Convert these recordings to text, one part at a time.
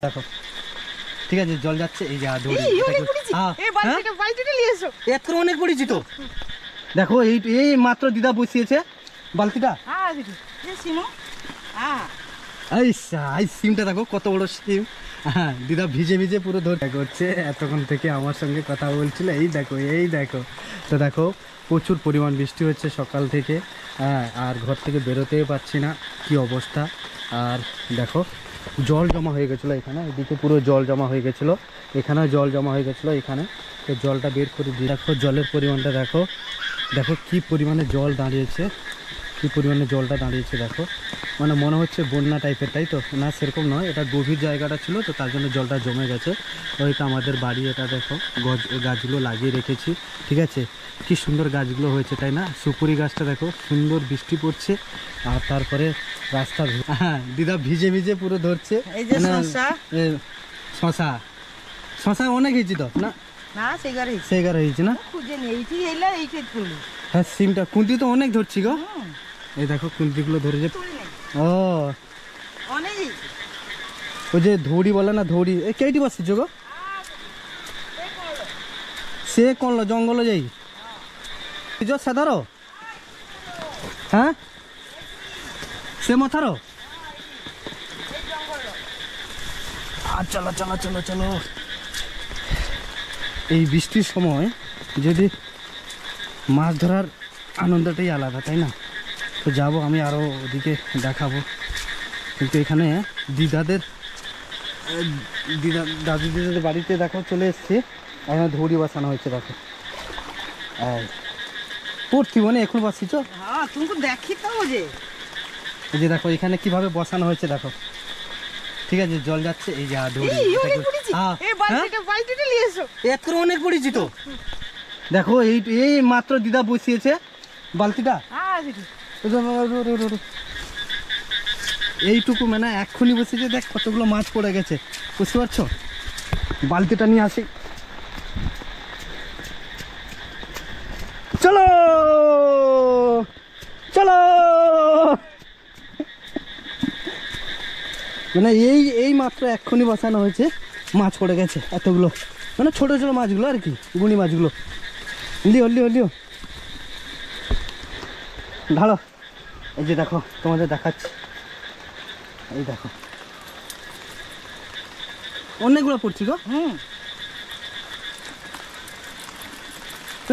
দেখো ঠিক আছে জল যাচ্ছে এই যা ধরি এত অনেক পড়েছি তো দেখো এই মাত্র দিদা বসিয়েছে বালতিটা এই সিমটা দেখো কত বড় সিম। হ্যাঁ দিদা ভিজে ভিজে পুরো ধরে করছে এতক্ষণ থেকে আমার সঙ্গে কথা বলছিল। এই দেখো তো দেখো প্রচুর পরিমাণ বৃষ্টি হচ্ছে সকাল থেকে। হ্যাঁ আর ঘর থেকে বেরোতেও পারছি না কি অবস্থা। আর দেখো জল জমা হয়ে গেছিলো এখানে, এদিকে পুরো জল জমা হয়ে গেছিলো, এখানেও জল জমা হয়ে গেছিলো এখানে। তো জলটা বের করে দিয়ে দেখো জলের পরিমাণটা দেখো, দেখো কি পরিমাণে জল দাঁড়িয়েছে, কি পরিমাণে জলটা দাঁড়িয়েছে দেখো। মানে মনে হচ্ছে বন্যা টাইপের, তাই তো? না সেরকম নয়, এটা গভীর জায়গাটা ছিল তো তার জন্য জলটা জমে গেছে। ওইটা আমাদের বাড়ি, এটা দেখো গাছগুলো লাগিয়ে রেখেছি, ঠিক আছে? কি সুন্দর গাছগুলো হয়েছে তাই না? সুপুরি গাছটা দেখো সুন্দর বৃষ্টি পড়ছে আর তারপরে রাস্তা। হ্যাঁ দিদা ভিজে ভিজে পুরো ধরছে। শশা শশা অনেক হয়েছি তো না? সেগার হয়েছে না? হ্যাঁ সিমটা কুন্তি তো অনেক ধরছি গো। এই দেখো কুন্তিগুলো ধরেছে। ও ওই যে ধৌড়ি বলে না, ধৌড়ি এ কেইটি বসিছ গো? সে কোন জঙ্গল যাই সাধার? হ্যাঁ সে মথার। চলো চলো চলো চলো। এই বৃষ্টির সময় যদি মাছ ধরার আনন্দটাই আলাদা, তাই না? তো যাবো আমি আরও ওদিকে দেখাবো। কিন্তু এখানে দিদাদের দাদু দিদাদের বাড়িতে দেখো চলে এসছে, এখানে ধৌড়ি বসানো হয়েছে দেখো। পড়ছি মানে এখন বসিছ? দেখি তো এই যে দেখো এখানে কিভাবে বসানো হয়েছে দেখো, ঠিক আছে? জল যাচ্ছে এই যা ধৌড়ি এত অনেক পড়েছি তো দেখো। এই মাত্র দিদা বসিয়েছে বালতিটা, এইটুকু মানে এক্ষুনি বসেছে। দেখ কতগুলো মাছ পড়ে গেছে, বুঝতে পারছো? বালতিটা নিয়ে আসি, চলো চলো। মানে এই মাত্র এক্ষুনি বসানো হয়েছে, মাছ পড়ে গেছে এতগুলো, মানে ছোট ছোট মাছগুলো আর কি, গুণি মাছগুলো। লিও ঢালো। এই যে দেখো তোমাদের দেখাচ্ছি, এই দেখো অনেকগুলো পড়ছি গো।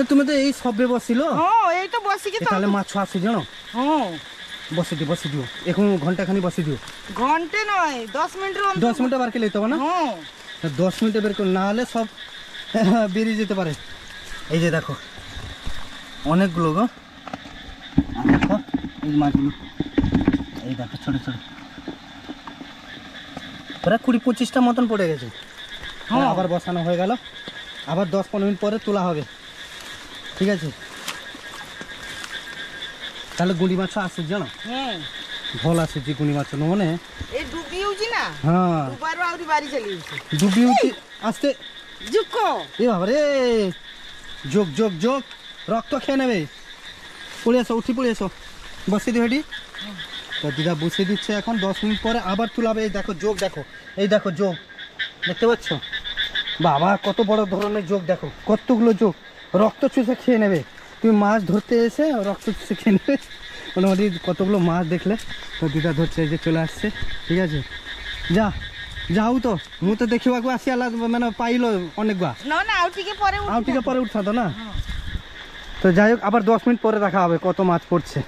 তুমি তো এই সবে বসিল, তাহলে মাছ আসে জানো? বসে দিও এখন, ঘন্টাখানি বসে দিও। ঘন্টে নয় 10 মিনিট, 10 মিনিটে বার করে তবে না? 10 মিনিটে বের করে, না হলে সব বেরিয়ে যেতে পারে। এই যে দেখো অনেকগুলো গো, দেখো এই মাছগুলো, এই দেখো ছোট ছোট প্রায় 20-25টা মতন পড়ে গেছে। আবার বসানো হয়ে গেল, আবার 10-15 মিনিট পরে তোলা হবে, ঠিক আছে? তাহলে গুঁড়ি মাছ আসছে জানো? ভাল আসছে গুঁড়ি মাছ মানে হ্যাঁ ডুবি উঠি আসতে। এ বাবা রে, যোগ যোগ যোগ, রক্ত খেয়ে নেবে। পড়ে এসো, উঠি পড়ে এসো, বসে দিও হেঁটি। তো দিদা বসিয়ে দিচ্ছে এখন, 10 মিনিট পরে আবার তুলাবে। এই দেখো যোগ, দেখো এই দেখো যোগ, দেখতে পাচ্ছ? বাবা কত বড় ধরনের যোগ, দেখো কতগুলো যোগ, রক্ত চুষে খেয়ে নেবে। তুমি মাছ ধরতে এসে রক্ত চুষে খেয়ে নেবে মোটামুটি কতগুলো মাছ দেখলে। তো দিদা ধরছে, এই যে চলে আসছে, ঠিক আছে? যাও তো মু তো দেখিবাকু আসি আলা, মানে পাইলো অনেকবা আউটিকে পরে উঠা তো না। তো যাই হোক আবার 10 মিনিট পরে দেখা হবে কত মাছ পড়ছে।